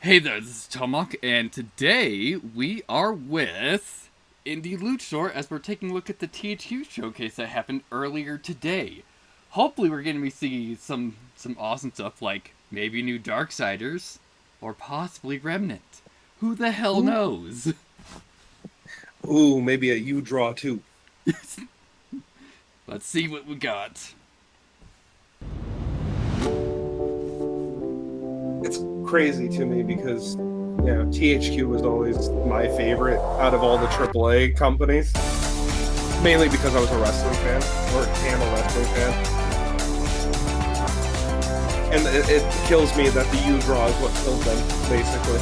Hey there, this is toemock, and today we are with Indie Luchador as we're taking a look at the THQ Showcase that happened earlier today. Hopefully we're going to see some awesome stuff like maybe new Darksiders, or possibly Remnant. Who the hell knows? Ooh, maybe a U draw too. Let's see what we got. It's crazy to me because, THQ was always my favorite out of all the AAA companies. Mainly because I was a wrestling fan, or am a wrestling fan. And it kills me that the U draw is what killed them, basically.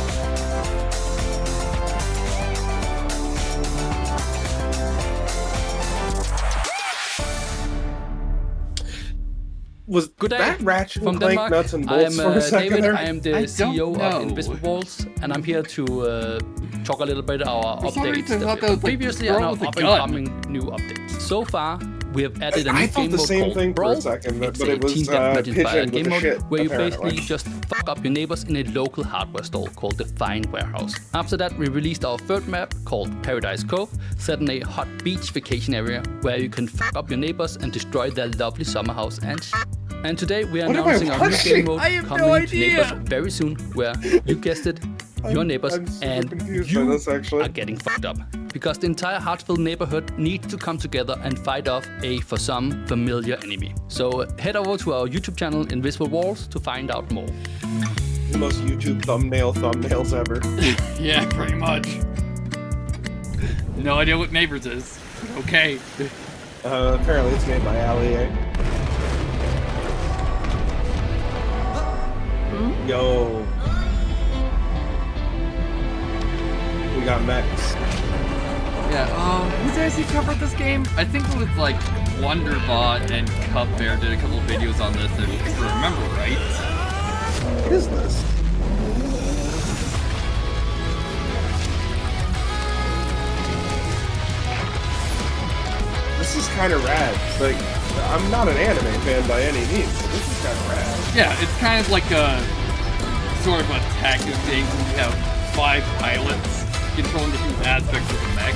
Was Good day that Ratchet from Clank Denmark. nuts and I bolts am for a second David. there? I am the CEO of Invisible Walls, and I'm here to talk a little bit our updates that we previously and our up-and-coming new updates. So far, we have added a new game mode called Brawl. It's a team deathmatch inspired game mode where you basically just fuck up your neighbors in a local hardware store called the Fine Warehouse. After that, we released our third map called Paradise Cove, set in a hot beach vacation area where you can fuck up your neighbors and destroy their lovely summer house and today we are announcing our new game mode coming to neighbors very soon, where you guessed it, your neighbors and you are getting fucked up. Because the entire Hartsfield neighborhood needs to come together and fight off a, for some, familiar enemy. So head over to our YouTube channel, Invisible Walls, to find out more. The most YouTube thumbnails ever. Yeah, pretty much. No idea what Neighbors is. Okay. Apparently it's made by Ali. Yo. We got mechs. Yeah, who's actually covered this game? I think it was like Wonderbot and Cupbear did a couple of videos on this, if I remember right. What is this? This is kind of rad. Like, I'm not an anime fan by any means, but this is kind of rad. Yeah, it's kind of like a sort of a tactic thing. You have 5 pilots controlling different aspects of the mech.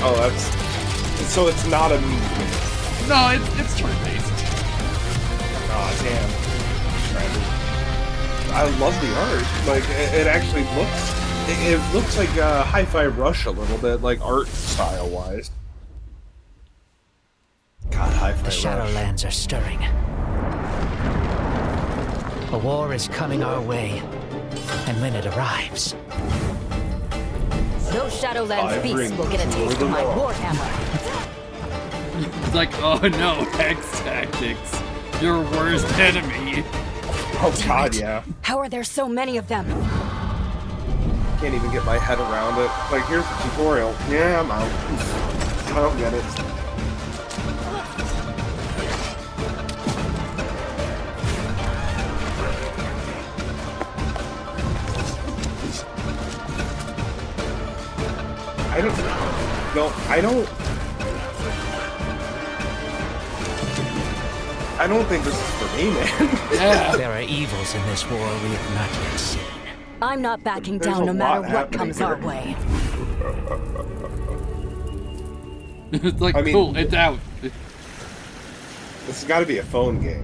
Oh, that's... So it's not a... No, it's turn-based. Aw, damn. I love the art. Like, it actually looks... It looks like Hi-Fi Rush a little bit, like art style-wise. God, Hi-Fi Rush. The Shadowlands are stirring. A war is coming our way, and when it arrives... Those Shadowlands beasts will get a taste of my warhammer. It's like, oh no, Hex Tactics. Your worst enemy. Oh god, yeah. How are there so many of them? Can't even get my head around it. Like, here's the tutorial. Yeah, I'm out. I don't get it. I don't think this is for me, man. Yeah. There are evils in this war we have not yet seen. I'm not backing There's down a no matter lot what comes our happening way. It's like, I mean, cool, it's out. This has got to be a phone game.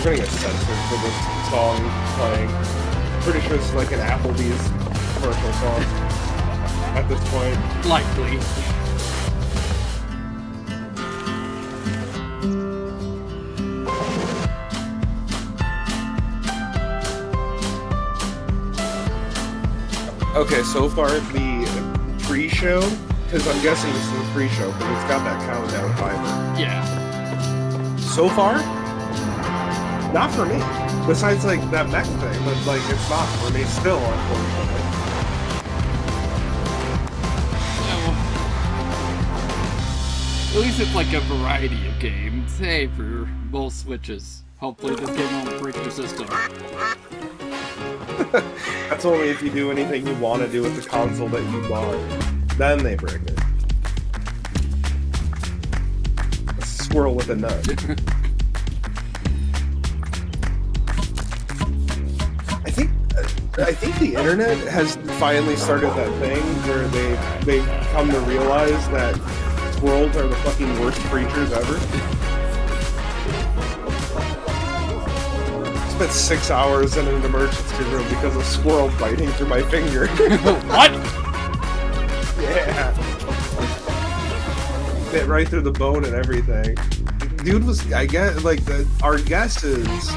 You're gonna get censored for this song playing. Pretty sure this is like an Applebee's commercial song at this point. Likely. Okay, so far the pre-show, because I'm guessing this is the pre-show, but it's got that countdown timer. Yeah. So far, not for me. Besides, like, that mech thing, but, like, it's not for me still, unfortunately. At least it's like a variety of games. Hey, for both Switches. Hopefully this game won't break your system. That's only if you do anything you want to do with the console that you bought. Then they break it. A squirrel with a nut. I think the internet has finally started that thing where they come to realize that squirrels are the fucking worst creatures ever. I spent 6 hours in an emergency room because of a squirrel biting through my finger. What? Yeah. Bit right through the bone and everything. Dude was, I guess, like, our guess is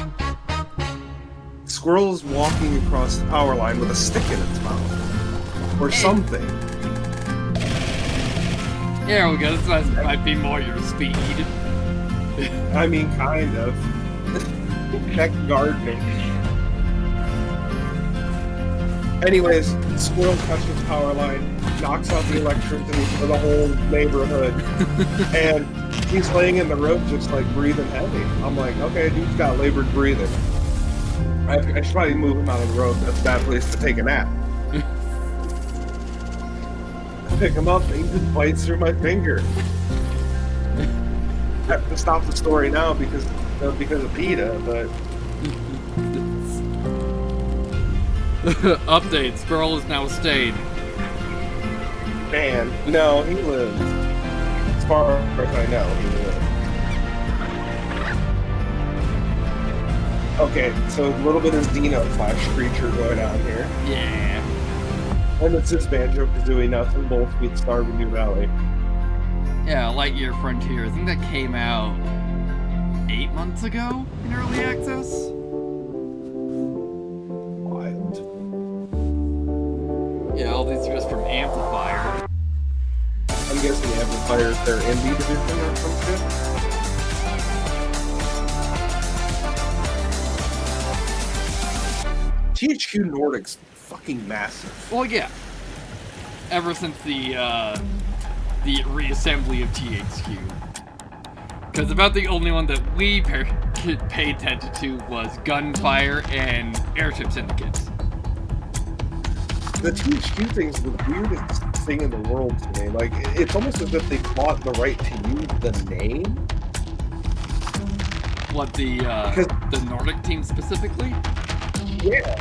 squirrel's walking across the power line with a stick in its mouth. Or something. There we go, this might be more your speed. I mean, kind of. Heck, gardening. Anyways, squirrel touches power line, knocks out the electricity for the whole neighborhood, and he's laying in the road just like breathing heavy. I'm like, okay, dude's got labored breathing. I should probably move him out of the road. That's a bad place to take a nap. Pick him up, and he just bites through my finger. I have to stop the story now because of PETA, but... Update, squirrel is now stayed. Man, no, he lives. As far as I know, he lives. Okay, so a little bit of Xeno Flash creature going on here. Yeah. And it's this Banjo-Kazooie Nothing Both meet Stardew Valley. Yeah, Lightyear Frontier. I think that came out 8 months ago in early access. Wild. Yeah, all these are just from Amplifier. I'm guessing Amplifier is their indie division or some shit. THQ Nordic's fucking massive. Well, yeah. Ever since the reassembly of THQ. Because about the only one that we pay attention to was Gunfire and Airship Syndicate. The THQ thing's the weirdest thing in the world to me. Like, it's almost as if they bought the right to use the name. What, the Nordic team specifically? Yeah.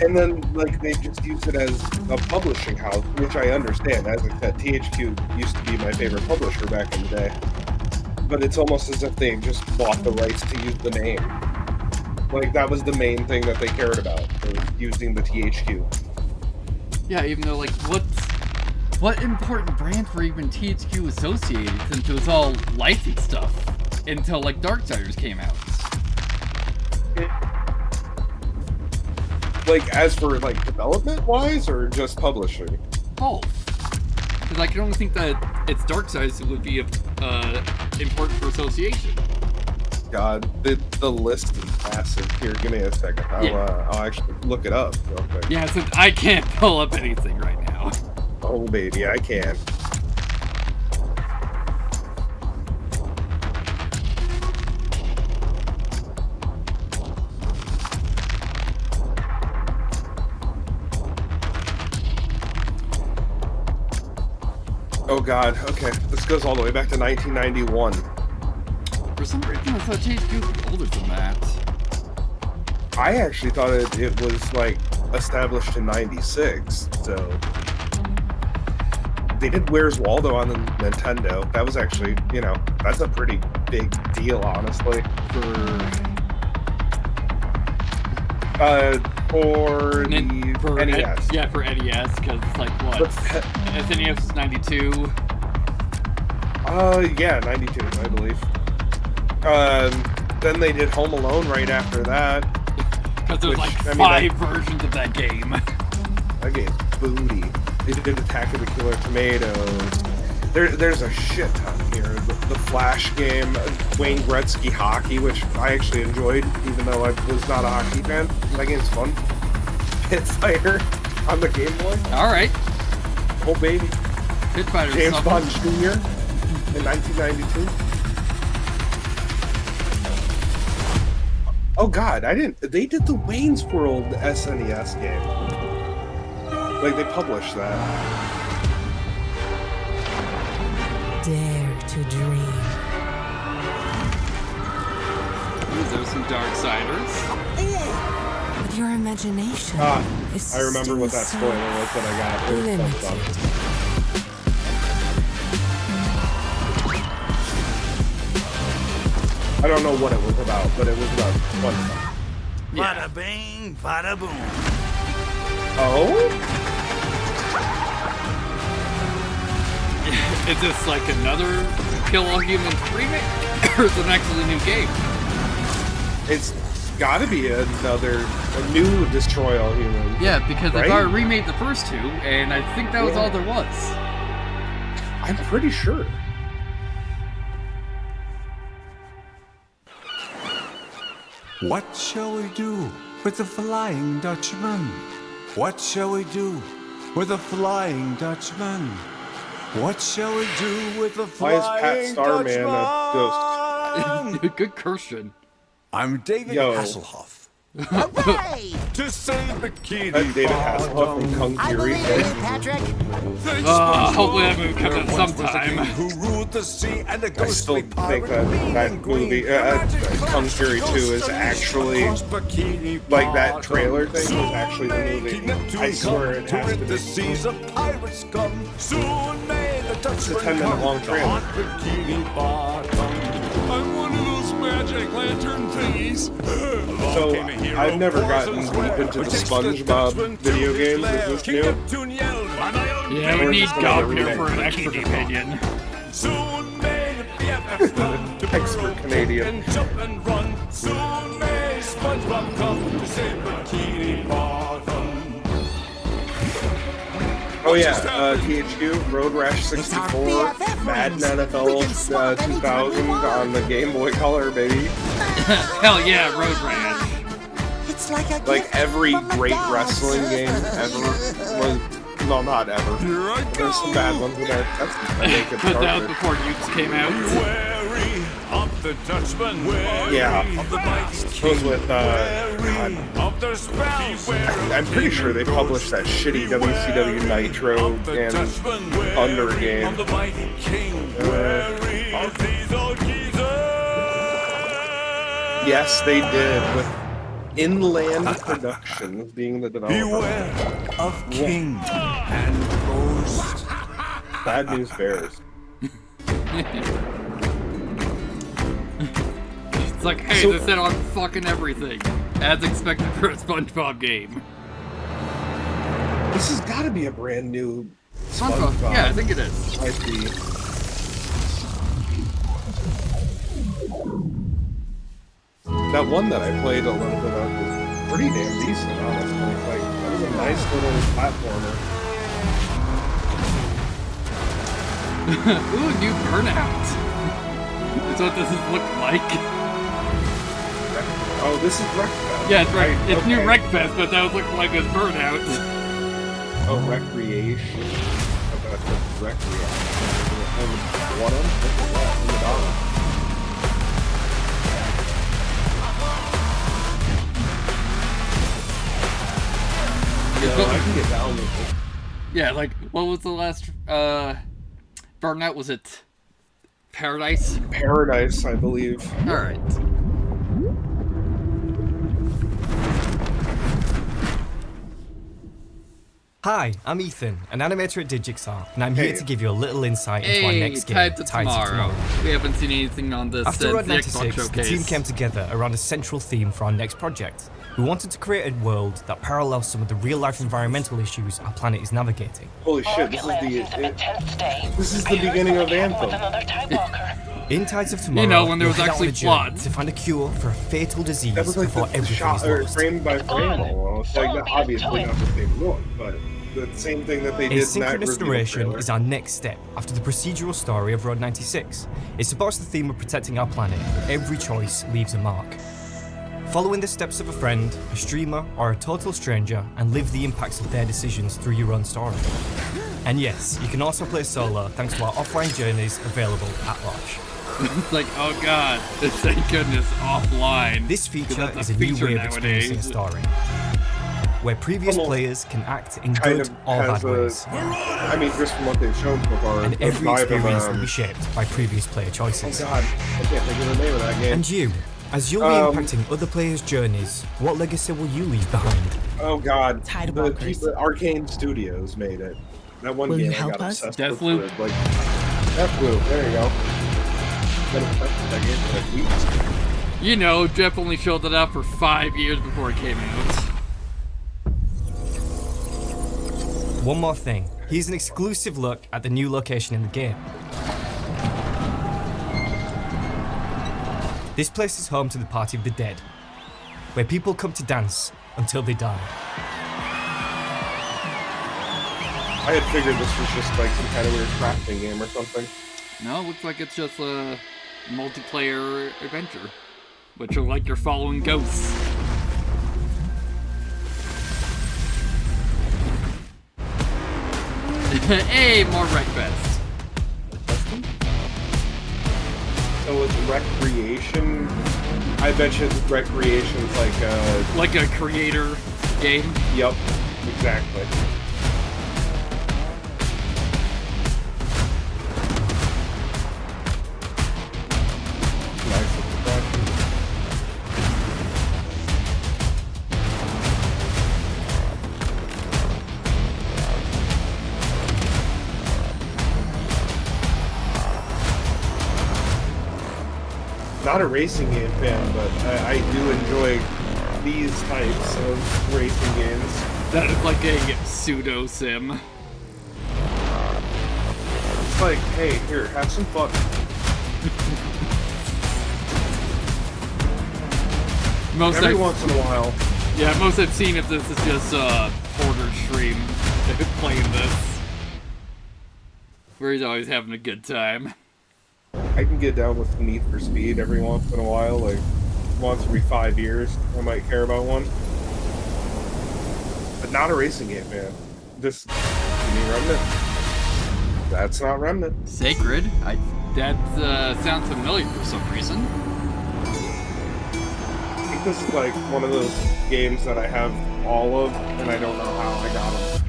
And then, like, they just use it as a publishing house, which I understand. As I said, THQ used to be my favorite publisher back in the day. But it's almost as if they just bought the rights to use the name. Like, that was the main thing that they cared about, was using the THQ. Yeah, even though, like, what important brands were even THQ associated, since it was all licensed stuff, until, like, Darksiders came out. Like, as for, like, development-wise, or just publishing? Both. Because I can only think that it's Darksiders that would be important for association. God, the list is massive. Here, give me a second. I'll actually look it up real quick. Yeah, since I can't pull up anything right now. Oh, baby, I can. Oh God, okay. This goes all the way back to 1991. For some reason, I thought THQ was older than that. I actually thought it was, like, established in 96, so... They did Where's Waldo on the Nintendo. That was actually, you know, that's a pretty big deal, honestly. For NES. Yeah, for NES, because it's like, what? SNES was 92? Yeah, 92, I believe. Then they did Home Alone right after that. Because there's like five versions of that game. That game's booty. They did Attack of the Killer Tomatoes. There's a shit ton here. The Flash game, Wayne Gretzky Hockey, which I actually enjoyed, even though I was not a hockey fan. That game's fun. Pit Fighter on the Game Boy. Alright. Oh, baby. Pit Fighter. James Bond Jr. in 1992. Oh God, I didn't. They did the Wayne's World SNES game. Like they published that. Dare to dream. These are some Darksiders. But your imagination is I remember what that spoiler was that I got. It was fucked up. I don't know what it was about, but it was about fun stuff. Yeah. Bada bing, bada boom. Oh? Is this like another Kill All Humans remake? Or is it actually a new game? It's gotta be a new Destroy All Humans. Yeah, because they've right? already remade the first two, and I think that was all there was. I'm pretty sure. What shall we do with the Flying Dutchman? What shall we do with the Flying Dutchman? What shall we do with the Why is Flying Pat Starman a Dutchman? Good question. I'm David Yo. Hasselhoff. Hooray! To save Bikini David Hasselhoff from Kung Fury. Patrick. Hopefully that movie comes out sometime. Who ruled the sea and the I still ghostly think pirate that movie, Kung Fury 2, is actually like that trailer thing was actually the movie. I swear it has to be. The seas of pirates come. Soon may the It's a 10-minute long trailer. I'm one of those magic lantern thingies. So, I've never gotten deep into the SpongeBob video games. Is this new? Yeah, we need Gogner for an expert opinion. Soon may the BFF come to Expert Canadian. and jump and run. Soon may SpongeBob come to save Bikini Bottom. Oh yeah, THQ, Road Rash 64, Madden NFL 2000 on the Game Boy Color, baby. Hell yeah, Road Rash. It's like a Like gift every from the great gods. wrestling game ever was, well, not ever. Here I There's some bad ones in there. That's a naked But that was starter. before Ukes came out. Wary of the Dutchman. Wary Yeah. of the mighty Those with, Wary of their spells. I'm pretty sure they published that shitty WCW Nitro Of the and Dutchman. Wary Thunder of game. the mighty king. Wary of these old geezers. Yes, they did, with Inland Productions being the developer. Beware of king and ghost. Bad News Bears. It's like, hey, they said on fucking everything. As expected for a SpongeBob game. This has got to be a brand new SpongeBob? Yeah, I think it is. IP. That one that I played a little bit of was pretty damn decent, honestly. Like, that was a nice little platformer. Ooh, new Burnout. That's what this is looking like. Oh, this is Wreckfest. Yeah, it's right. It's new okay. Wreckfest, but that was looking like this Burnout. Oh, Recreation. Oh, that's just Recreation. What on? Look at that. In the dollar. I can get down with it. Yeah, like, what was the last Burnout? Was it Paradise? Paradise, I believe. Alright. Hi, I'm Ethan, an animator at Digixar, and I'm here Hey. to give you a little insight into our Hey, next game, Tides of Tides of Tomorrow. Tomorrow. We haven't seen anything on this After since Road the Xbox 96, the Showcase. team came together around a central theme for our next project. We wanted to create a world that parallels some of the real-life environmental issues our planet is navigating. Holy shit, this is the beginning of Anthem. In Tides of Tomorrow, You know, when there you'll was head out on actually a journey plot. to find a cure for a fatal disease That was like before the everything shot, is or lost. frame by frame almost. Like, obviously not the same look, but the same thing that they did in that Asynchronous reveal narration trailer. is our next step after the procedural story of Road 96. It supports the theme of protecting our planet, but every choice leaves a mark. Follow in the steps of a friend, a streamer, or a total stranger, and live the impacts of their decisions through your own story. And yes, you can also play solo thanks to our offline journeys available at launch. It's like, oh god, thank goodness, offline. This feature That's is a new way of nowadays. experiencing a story, where previous players can act in Kind good of or bad has ways. I mean, just from what they've shown so far, And the every vibe of, experience will be shaped by previous player oh choices. god, I can't think of the name of that game. And you, as you'll be impacting other players' journeys, what legacy will you leave behind? Oh god, Tidewalkers. the Arcane Studios made it. That one Will game you I help got us? obsessed Deathloop? with. Like, Deathloop, there you go. Been obsessed with that game for like weeks. You know, Jeff only showed it out for 5 years before it came out. One more thing, here's an exclusive look at the new location in the game. This place is home to the Party of the Dead, where people come to dance until they die. I had figured this was just like some kind of weird crafting game or something. No, it looks like it's just a multiplayer adventure. But you're like you're following ghosts. Hey, more Wreck Fest. So it's recreation. I bet you recreation's like a... Like a creator game. Yep, exactly. Nice looking graphics. Not a racing game fan, but I do enjoy these types of racing games. That is like a pseudo sim. It's like, hey, here, have some fun. Every once in a while. Yeah, most I've seen of this is just Porter stream playing this. Where he's always having a good time. I can get down with Need for Speed every once in a while, like once every 5 years. I might care about one, but not a racing game, man. This, you mean Remnant? That's not Remnant. Sacred? That sounds familiar for some reason. I think this is like one of those games that I have all of, and I don't know how I got them.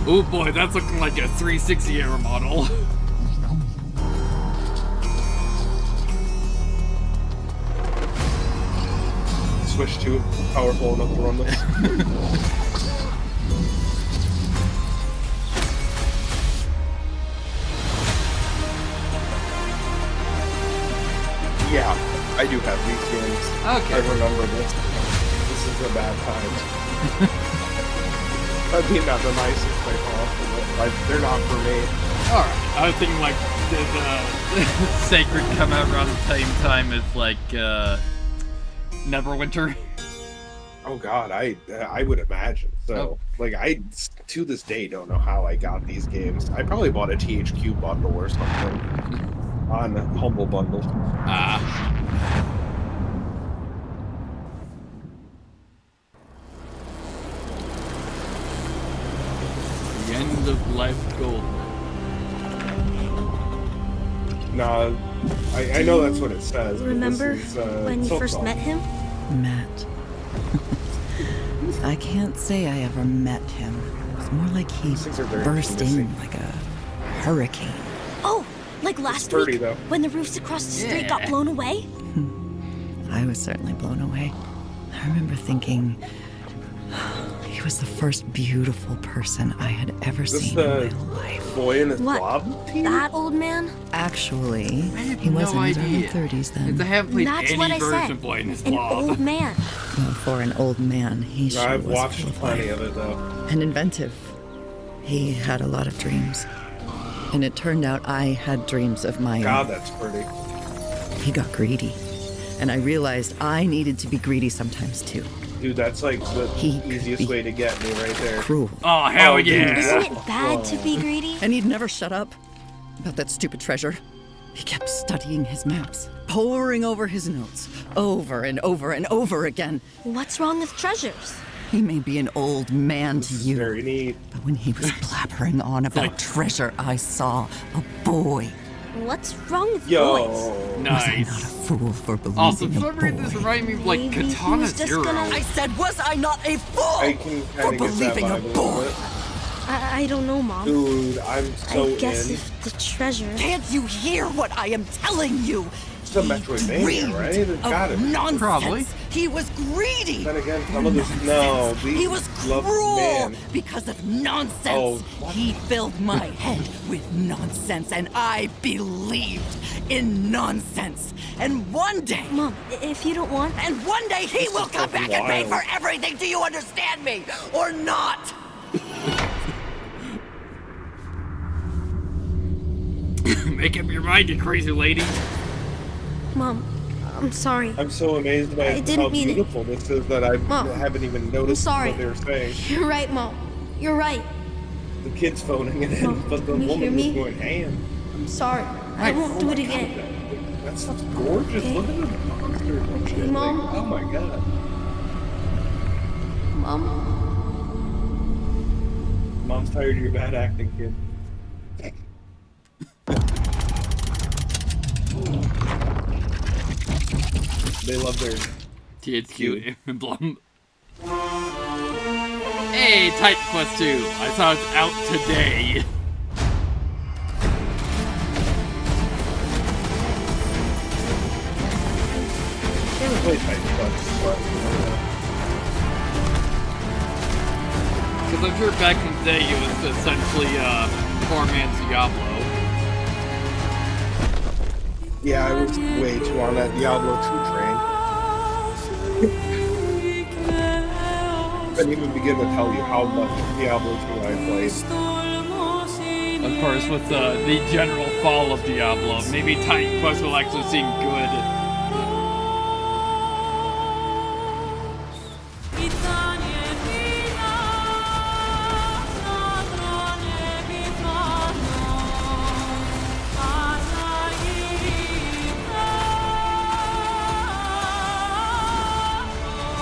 Oh boy, that's looking like a 360 era model. Switch 2, powerful enough to run this. Yeah, I do have these games. Okay. I remember this. This is a bad time. I mean, not the nicest way possible, but they're not for me. Alright, I was thinking like, did Sacred come out around the same time as like, Neverwinter? Oh god, I would imagine. So, like, I, to this day, don't know how I got these games. I probably bought a THQ bundle or something. On Humble Bundle. Ah. The end of life goal. Nah, I know that's what it says. but Remember this is, when you first so-so. met him? Matt. I can't say I ever met him. It was more like he burst in like a hurricane. Oh, like last pretty, week though. when the roofs across the street got blown away? I was certainly blown away. I remember thinking he was the first beautiful person I had ever Is this seen in the my life. boy in his What? blob team? That old man? Actually, have he was no in his early idea. 30s then. I haven't played That's any what I version said. of Boy in His An Blob. old man. Well, for an old man, he sure I've was watched full of plenty life. of it, though. And inventive. He had a lot of dreams. And it turned out I had dreams of my God, own. that's pretty. He got greedy. And I realized I needed to be greedy sometimes too. Dude, that's like the He easiest could be way to get me right there. Cruel. Oh, hell Oh, dude. yeah! Isn't it bad to be greedy? And he'd never shut up about that stupid treasure. He kept studying his maps, poring over his notes, over and over and over again. What's wrong with treasures? He may be an old man to you, very neat. but when he was blabbering on about treasure, I saw a boy. What's wrong with Yo, boys? Nice. Was I not a fool for believing Also, a for some reason, this boy? reminded me of like Maybe he Katana was just Zero. gonna- I said, was I not a fool I can for kind of get that believing a vibe a little boy? bit. I don't know, Mom. Dude, I'm so I guess in. if the treasure... Can't you hear what I am telling you? It's a Metroidvania, right? It's gotta be. Nonsense. Probably. He was greedy. Then again, some of this, no, He was love cruel man. because of nonsense. Oh, what? He filled my head with nonsense, and I believed in nonsense. And one day, Mom, if you don't want... and one day he will come back and pay for everything. Do you understand me or not? Make up your mind, you crazy lady. Mom, I'm sorry. I'm so amazed by I didn't how mean it. beautiful this is that I Mom, haven't even noticed sorry. what they were saying. You're right, Mom. You're right. The kid's phoning it in, Mom, but the can you hear woman was me? going ham. I'm sorry. I won't do it again. That stuff's gorgeous. Okay. Look at the monsters and Okay, shit. Mom. Like, oh my god. Mom? Mom's tired of your bad acting, kid. They love their THQ emblem. Hey, Titan Quest 2. I saw it's out today. never played Titan Quest, but Because I'm sure back in the day it was essentially poor man's Diablo. yeah, I was way too on that Diablo 2 train. Couldn't even begin to tell you how much Diablo 2 I played. Of course, with the general fall of Diablo, maybe Titan Quest will actually seem good.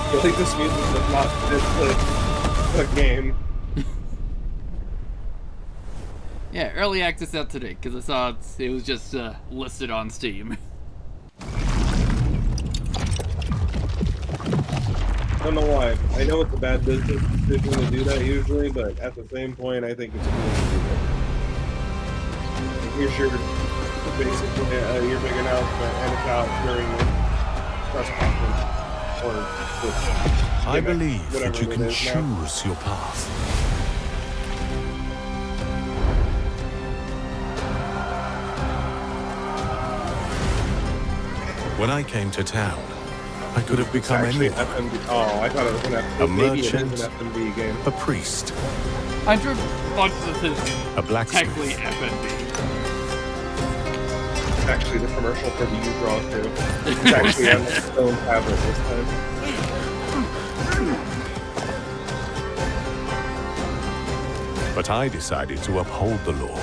I think this music does not fit the game. Yeah, early access out today, because I saw it was just listed on Steam. I don't know why. I know it's a bad business decision to do that usually, but at the same point, I think it's cool to do that. Here's your basically your big announcement, and it's out during the press conference or I believe that you it can is now. choose your path. When I came to town, I could have It's become actually anyone. FMV. Oh, I thought it was an FMV. A Maybe it is merchant. an FMV game. A priest, I'm sure bunches of this a blacksmith, technically FNB. It's actually the commercial for the U-Draw too. It's actually on the stone tablet this time. but I decided to uphold the law.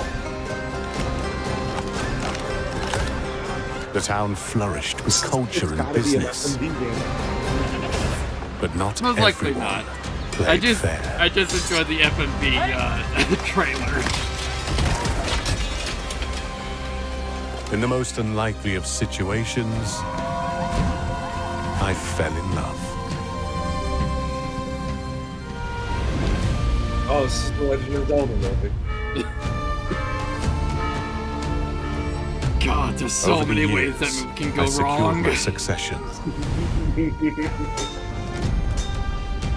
The town flourished with culture and Gotta be an business, FMV game. but not Most likely everyone not. played I just fair. enjoyed the FNB trailer. In the most unlikely of situations, I fell in love. Oh, this is the Legend of Zelda movie. God, there's so Over the many ways that years, movie can I go secured wrong. my succession.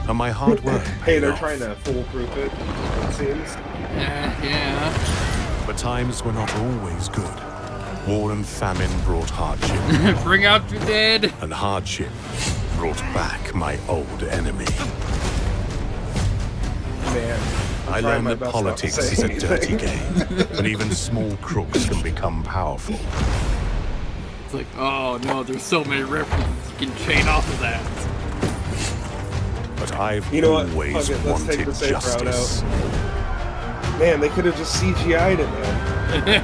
And my hard work Hey, paid they're off. trying to foolproof it, it seems. Yeah. But times were not always good. War and famine brought hardship, Bring out your dead. and hardship brought back my old enemy. Man. I trying learned my that best not to politics say is a dirty anything. game, and even small crooks can become powerful. It's like, oh no, there's so many references you can chain off of that. But I've You know what? always Fuck it, let's take wanted the safe route justice. Man, they could have just CGI'd it, man.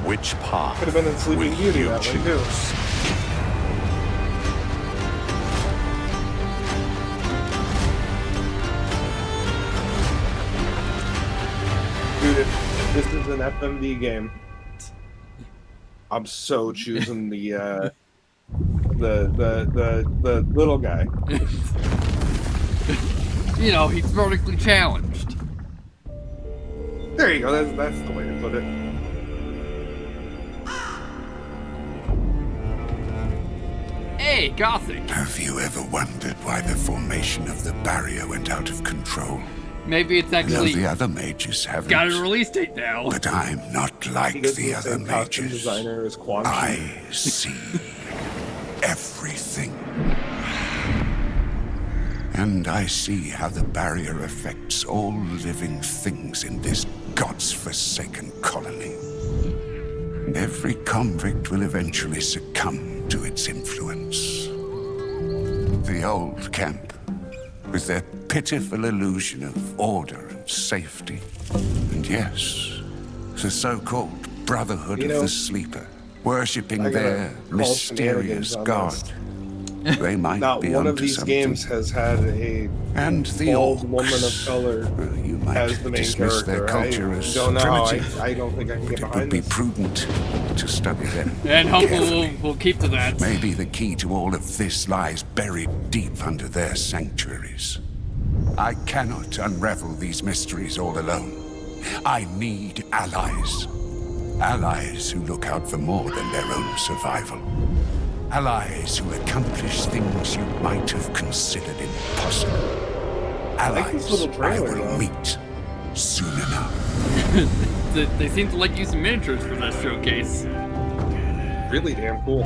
Which path Could have been in Sleeping will Beauty you that way, too. choose? this is an FMV game, I'm so choosing the little guy. You know, he's vertically challenged. There you go. That's the way to put it. Hey, Gothic. Have you ever wondered why the formation of the barrier went out of control? Maybe it's actually... No, the other mages haven't. Got a release date now. But I'm not like the other mages. Designer is I see everything. And I see how the barrier affects all living things in this God's forsaken colony. And every convict will eventually succumb to its influence. The old camp, with their pitiful illusion of order and safety. And yes, the so-called Brotherhood of the Sleeper, worshipping their mysterious god. They might Not be one of onto these something. games has had a and the bald orcs. woman of color You might as the main dismiss character. their culture I as don't know how primitive. I don't think I can get It would behind be this. prudent to study them. And hopefully carefully. we'll keep to that. Maybe the key to all of this lies buried deep under their sanctuaries. I cannot unravel these mysteries all alone. I need allies. Allies who look out for more than their own survival. Allies who accomplish things you might have considered impossible. like this Allies little trailer, I will though. meet soon enough. They seem to like using miniatures for this showcase. Really damn cool.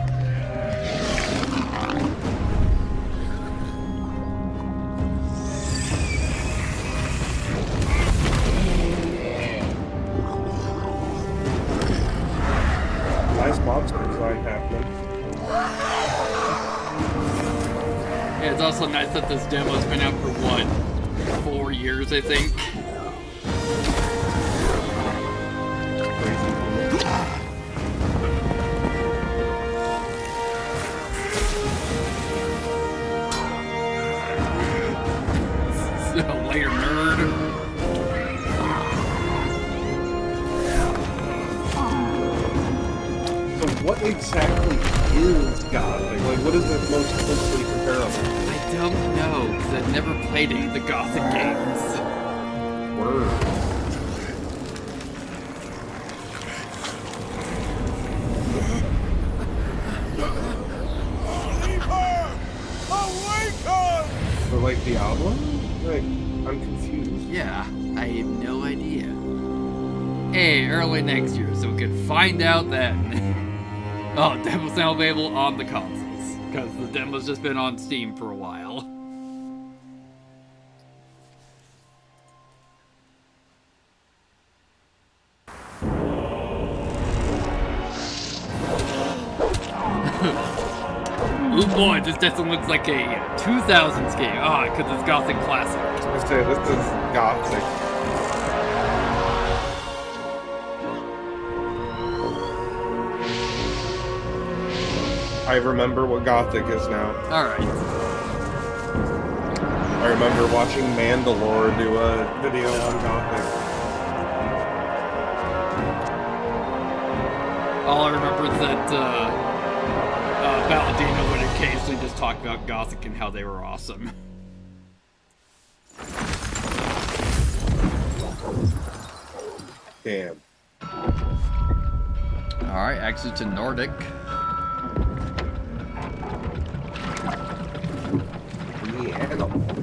Nice monster design happening. Yeah, it's also nice that this demo's been out for, what, 4 years, I think? Later, nerd. So what exactly is Gothic? Like, what is it most closely comparable? I don't know, because I've never played any of the Gothic games. Word. Or like Diablo? Like, I'm confused. Yeah, I have no idea. Hey, early next year, so we can find out then. Oh, demo's now available on the consoles, because the demo's just been on Steam for a while. Oh boy, this definitely looks like a 2000s game. Ah, because it's Gothic Classic. I was gonna say, this is Gothic. I remember what Gothic is now. Alright. I remember watching Mandalore do a video on Gothic. All I remember is that Balladino would occasionally just talk about Gothic and how they were awesome. Damn. Alright, exit to Nordic.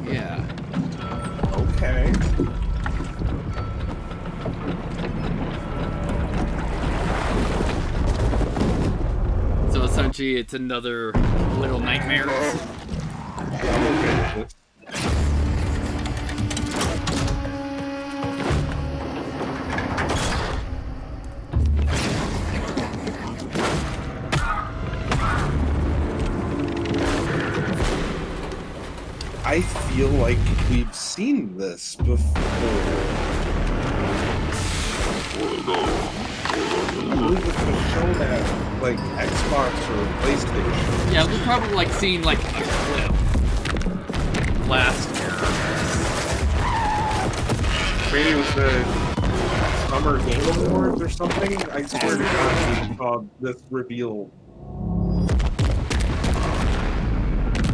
Yeah. Okay. So essentially, it's another Little Nightmares. I'm okay with this. I feel like we've seen this before. I believe this was shown at like Xbox or PlayStation. Yeah, we've probably like seen like a clip last year. Maybe it was the Summer Game Awards or something. I swear to God, we saw this reveal.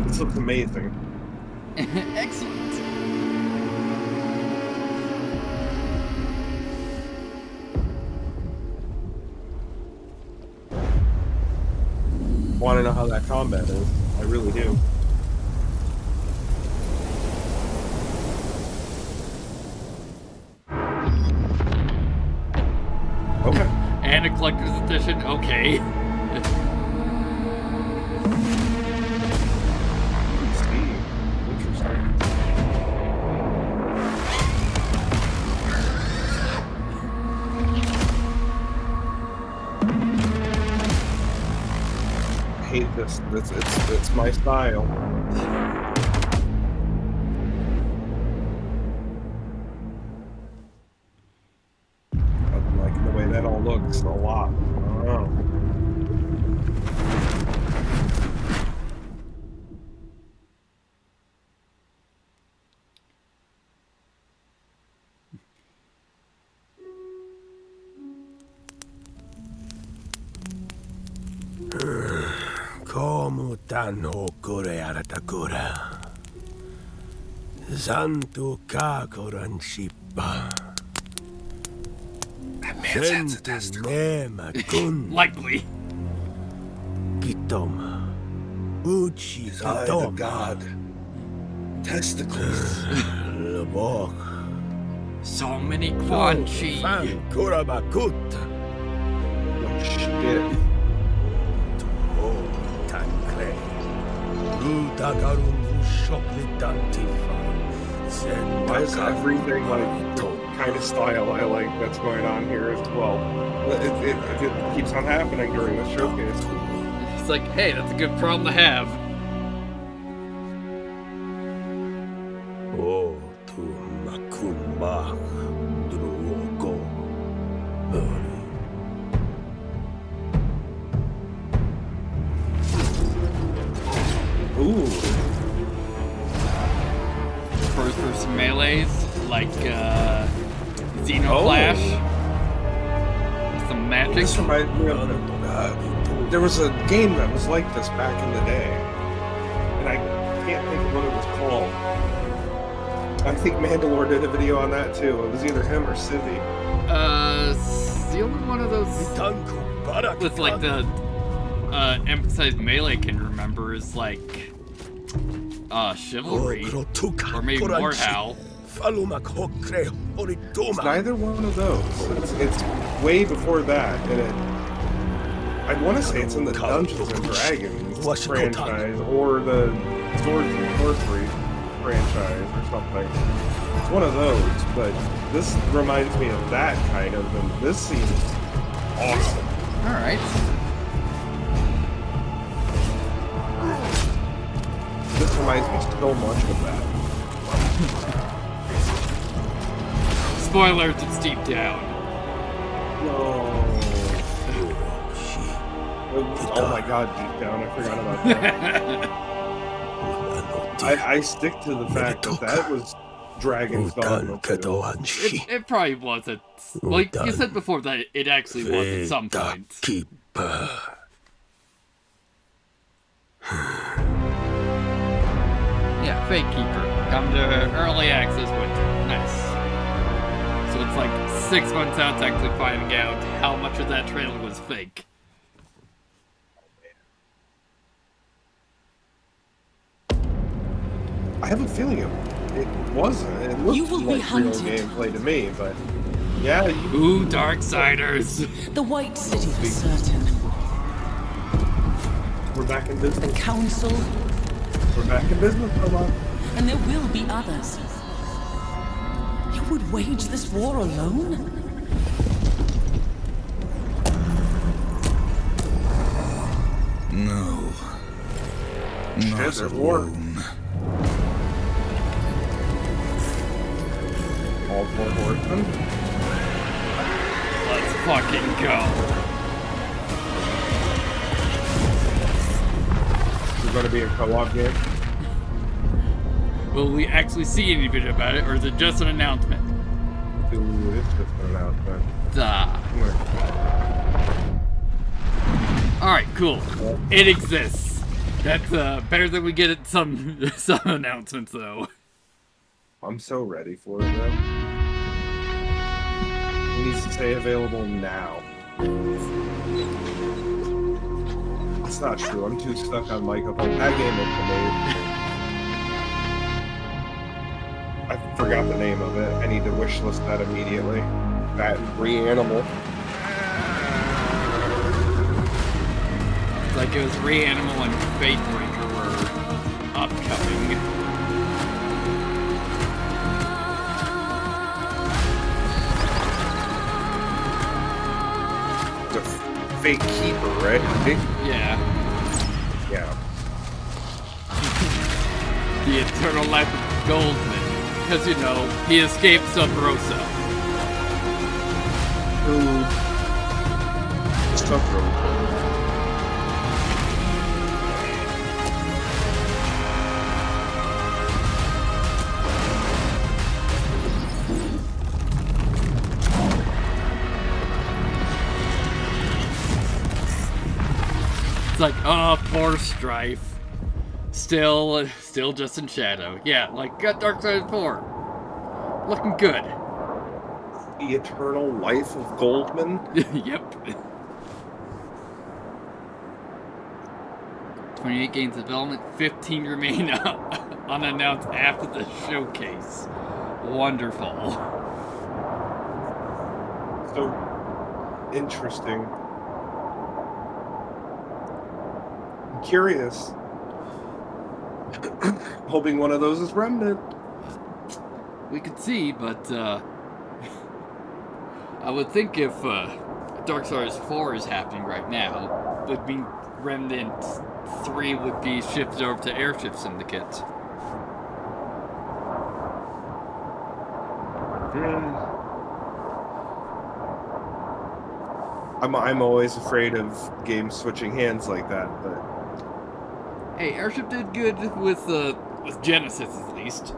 This looks amazing. Excellent. Want to know how that combat is? I really do. Okay. And a collector's edition. Okay. Hate this. It's my style. I'm liking the way that all looks a lot. I don't know. Como tanho kore aratakura. Santo kakoranshipa. That man sounds a testicle. Likely. Kitoma. Uchi the god. Testicles. Labok. So many Quan Chi. Fan kurabakut. Oh shit. Why is everything like kind of style I like that's going on here as well? It keeps on happening during the showcase. It's like, hey, that's a good problem to have. Oh, to makumba druoko. Ooh. First person melees, like Xenoflash. Some magic. This reminds me of there was a game that was like this back in the day, and I can't think of what it was called. I think Mandalore did a video on that too. It was either him or Civi. The only one of those with like the emphasized melee I can remember is like Chivalry or maybe Warhowl. It's neither one of those. It's way before that, and I want to say it's in the Dungeons and Dragons franchise or the Swords and Sorcery franchise or something. It's one of those, but this reminds me of that kind of, and this seems awesome. All right. This reminds me so much of that. Spoilers, it's deep down. No. Oh my god, deep down, I forgot about that. I stick to the fact that was Dragon's Dogma. It probably wasn't. Well, you said before that it actually was at some point. Yeah, Fake Keeper. Come to early access winter. Nice. So it's like 6 months out to actually finding out how much of that trailer was fake. I have a feeling it wasn't. It looked like real gameplay to me, but yeah. Ooh, Darksiders. The White City for certain. We're back in business. The Council. We're back in business, come on. And there will be others. You would wage this war alone? No. Not alone. All 4 horsemen? Let's fucking go. Is it going to be a co-op game? Will we actually see any bit about it, or is it just an announcement? Ooh, it's just an announcement. Alright, cool. It exists. That's better than we get at some announcements, though. I'm so ready for it, though. It needs to say available now. It's not true. I'm too stuck on Micah. That game looks amazing. I forgot the name of it. I need to wishlist that immediately. That Reanimal. It's like it was Reanimal and Fatebreaker were upcoming. The Fate Keeper, right? Yeah. Yeah. The eternal life of Goldman. Because, you know, he escaped Sub Rosa. Ooh. Sub Rosa. It's like, oh, poor Strife. Still just in shadow. Yeah, like, got Darkseid 4. Looking good. The Eternal Life of Goldman? Yep. 28 games development, 15 remain unannounced after the showcase. Wonderful. So interesting. I'm curious. Hoping one of those is Remnant. We could see, but I would think if Darksiders 4 is happening right now, would mean Remnant 3 would be shifted over to Airship Syndicate. I'm always afraid of games switching hands like that, but hey, Airship did good with Genesis at least.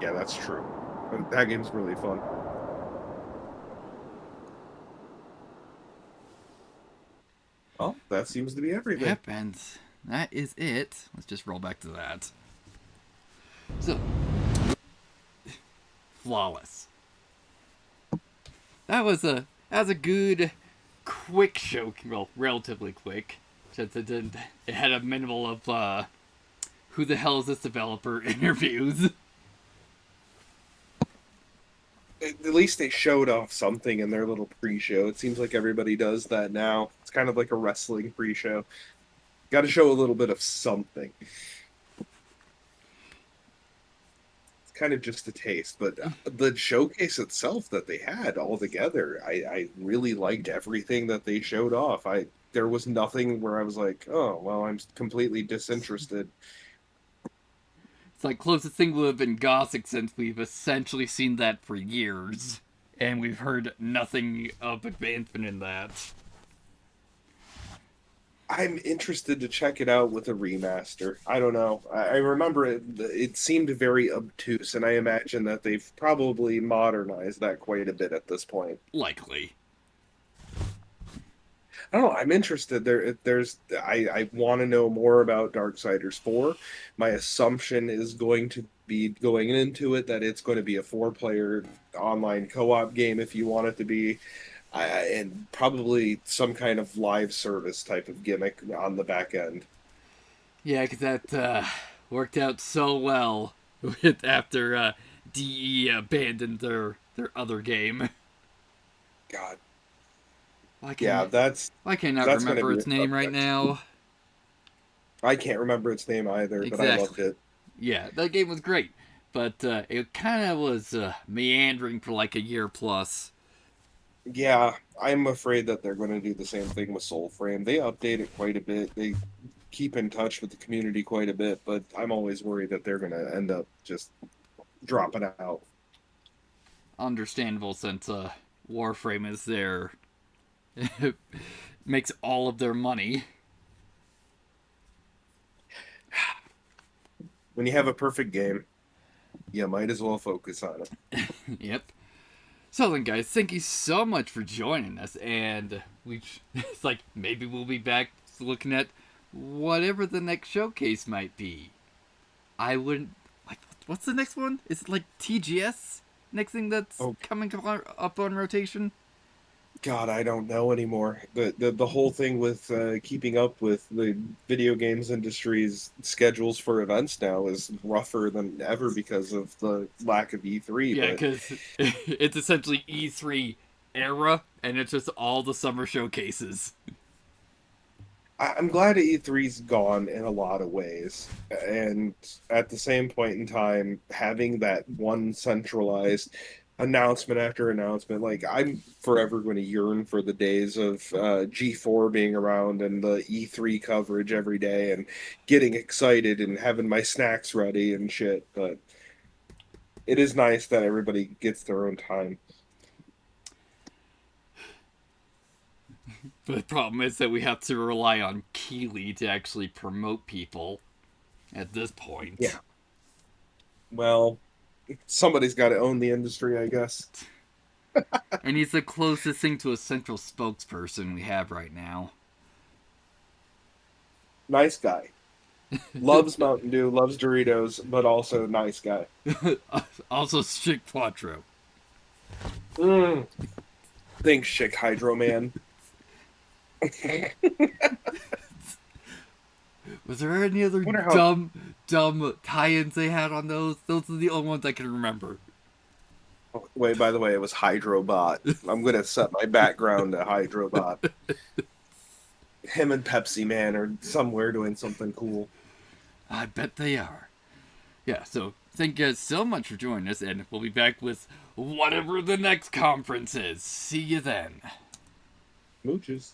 yeah, that's true. That game's really fun. Well, that seems to be everything. Yep, and that is it. Let's just roll back to that. So, flawless. That was a good, quick show. Well, relatively quick, since it had a minimal of who the hell is this developer interviews. At least they showed off something in their little pre-show. It seems like everybody does that now. It's kind of like a wrestling pre-show. Got to show a little bit of something. It's kind of just a taste, but the showcase itself that they had all together, I really liked everything that they showed off. There was nothing where I was like, oh, well, I'm completely disinterested. It's like closest thing would have been Gothic, since we've essentially seen that for years, and we've heard nothing of advancement in that. I'm interested to check it out with a remaster. I don't know. I remember it seemed very obtuse, and I imagine that they've probably modernized that quite a bit at this point. Likely. I don't know. I'm interested. I want to know more about Darksiders 4. My assumption is going to be going into it that it's going to be a 4-player online co-op game if you want it to be. And probably some kind of live service type of gimmick on the back end. Yeah, because that worked out so well after DE abandoned their other game. God. Why can't I not remember its name right now? I can't remember its name either, but I loved it. Yeah, that game was great, but it kind of was meandering for like a year plus. Yeah, I'm afraid that they're going to do the same thing with Soulframe. They update it quite a bit. They keep in touch with the community quite a bit, but I'm always worried that they're going to end up just dropping out. Understandable, since Warframe is their... makes all of their money. When you have a perfect game. you might as well focus on it. Yep. So then, guys, thank you so much for joining us, and it's like, maybe we'll be back looking at whatever the next showcase might be. I wouldn't, like, what's the next one? Is it like TGS? Next thing that's coming up on rotation? God, I don't know anymore. The whole thing with keeping up with the video games industry's schedules for events now is rougher than ever because of the lack of E3. Yeah, because it's essentially E3 era, and it's just all the summer showcases. I'm glad E3's gone in a lot of ways, and at the same point in time, having that one centralized announcement after announcement, like, I'm forever going to yearn for the days of G4 being around and the E3 coverage every day and getting excited and having my snacks ready and shit, but it is nice that everybody gets their own time. But the problem is that we have to rely on Keighley to actually promote people at this point. Yeah. Well, somebody's got to own the industry, I guess. And he's the closest thing to a central spokesperson we have right now. Nice guy. Loves Mountain Dew, loves Doritos, but also nice guy. Also strict Quattro. Thanks, Chick Hydro Man. Was there any other dumb tie-ins they had on those? Those are the only ones I can remember. Oh, wait, by the way, it was Hydrobot. I'm going to set my background to Hydrobot. Him and Pepsi Man are somewhere doing something cool. I bet they are. Yeah, so thank you guys so much for joining us, and we'll be back with whatever the next conference is. See you then. Mooches.